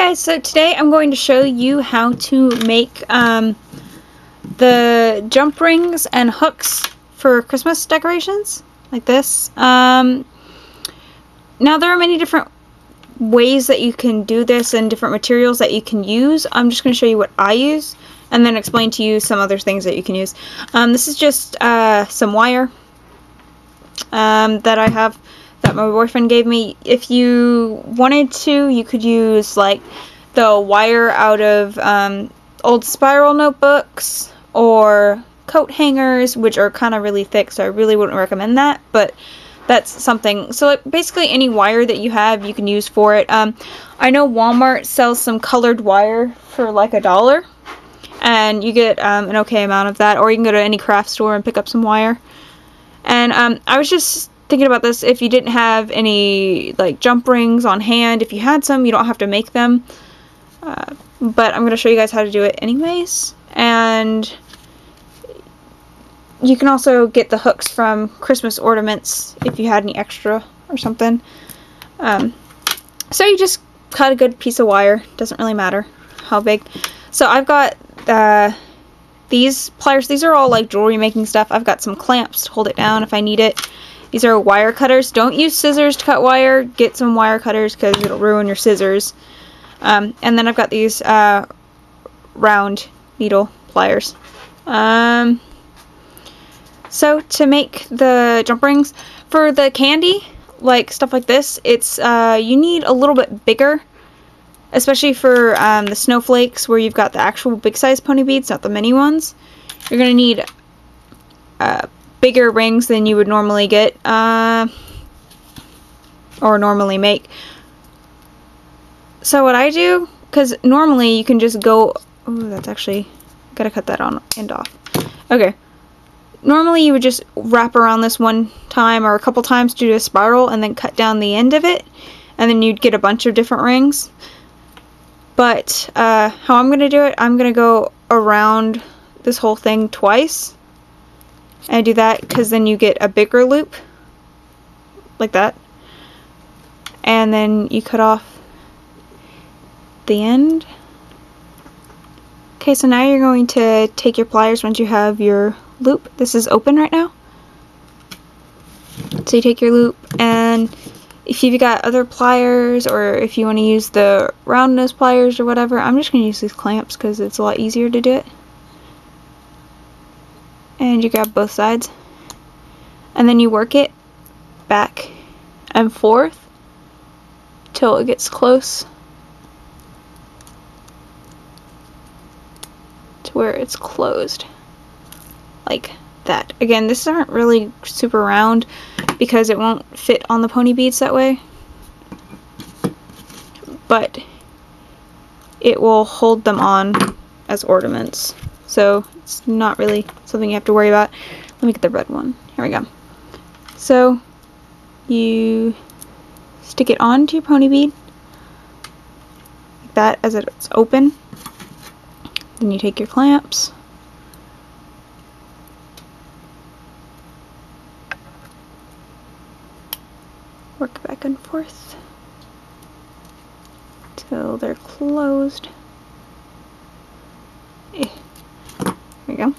guys, so today I'm going to show you how to make the jump rings and hooks for Christmas decorations, like this. Now there are many different ways that you can do this and different materials that you can use. I'm just going to show you what I use and then explain to you some other things that you can use. This is just some wire that I have that my boyfriend gave me. If you wanted to, you could use like the wire out of old spiral notebooks or coat hangers, which are kind of really thick, so I really wouldn't recommend that, but that's something. So like, basically any wire that you have you can use for it. I know Walmart sells some colored wire for like $1 and you get an okay amount of that, or you can go to any craft store and pick up some wire. And I was just thinking about this, if you didn't have any like jump rings on hand, if you had some, you don't have to make them, but I'm going to show you guys how to do it anyways. And you can also get the hooks from Christmas Ornaments if you had any extra or something. So you just cut a good piece of wire, doesn't really matter how big. So I've got these pliers. These are all like jewelry making stuff. I've got some clamps to hold it down if I need it. These are wire cutters. Don't use scissors to cut wire. Get some wire cutters because it'll ruin your scissors. And then I've got these round needle pliers. So to make the jump rings, for the candy, like stuff like this, it's you need a little bit bigger, especially for the snowflakes where you've got the actual big size pony beads, not the mini ones. You're going to need bigger rings than you would normally get or normally make. So what I do, because normally you can just go, oh, that's actually, gotta cut that on end off. Okay. Normally you would just wrap around this one time or a couple times to do a spiral and then cut down the end of it, and then you'd get a bunch of different rings. But how I'm going to do it, I'm going to go around this whole thing twice. And I do that because then you get a bigger loop, like that. And then you cut off the end. Okay, so now you're going to take your pliers once you have your loop. This is open right now. So you take your loop, and if you've got other pliers, or if you want to use the round nose pliers or whatever, I'm just going to use these clamps because it's a lot easier to do it. And you grab both sides, and then you work it back and forth till it gets close to where it's closed, like that. Again, this aren't really super round because it won't fit on the pony beads that way, but it will hold them on as ornaments, so it's not really something you have to worry about. Let me get the red one. Here we go. So you stick it onto your pony bead like that as it's open. Then you take your clamps, work back and forth till they're closed. There we go.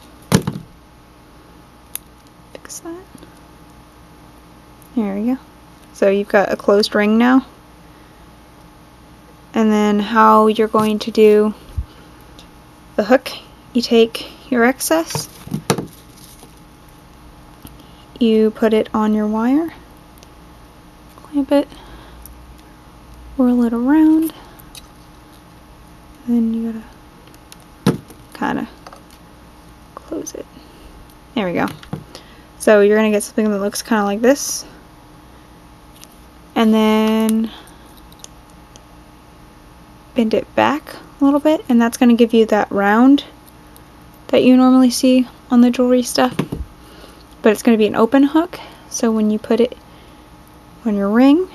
Fix that. There we go. So you've got a closed ring now. And then how you're going to do the hook, you take your excess, you put it on your wire, clamp it, whirl it around, then you gotta kind of close it. There we go. So you're gonna get something that looks kind of like this, and then bend it back a little bit, and that's going to give you that round that you normally see on the jewelry stuff, but it's going to be an open hook, so when you put it on your ring,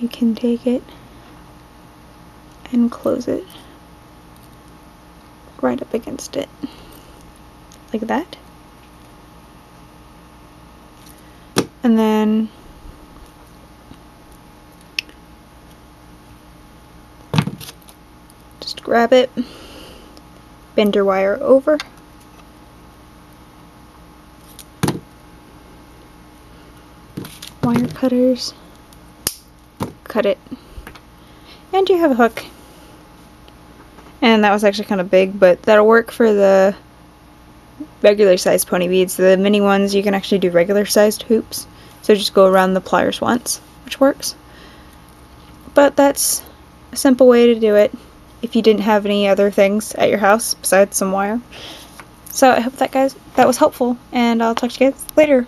you can take it and close it right up against it, like that. And then just grab it, bend your wire over, wire cutters, cut it, and you have a hook. And that was actually kind of big, but that'll work for the regular sized pony beads. The mini ones, you can actually do regular sized hoops, so just go around the pliers once, which works. But that's a simple way to do it if you didn't have any other things at your house besides some wire. So I hope that was helpful, and I'll talk to you guys later.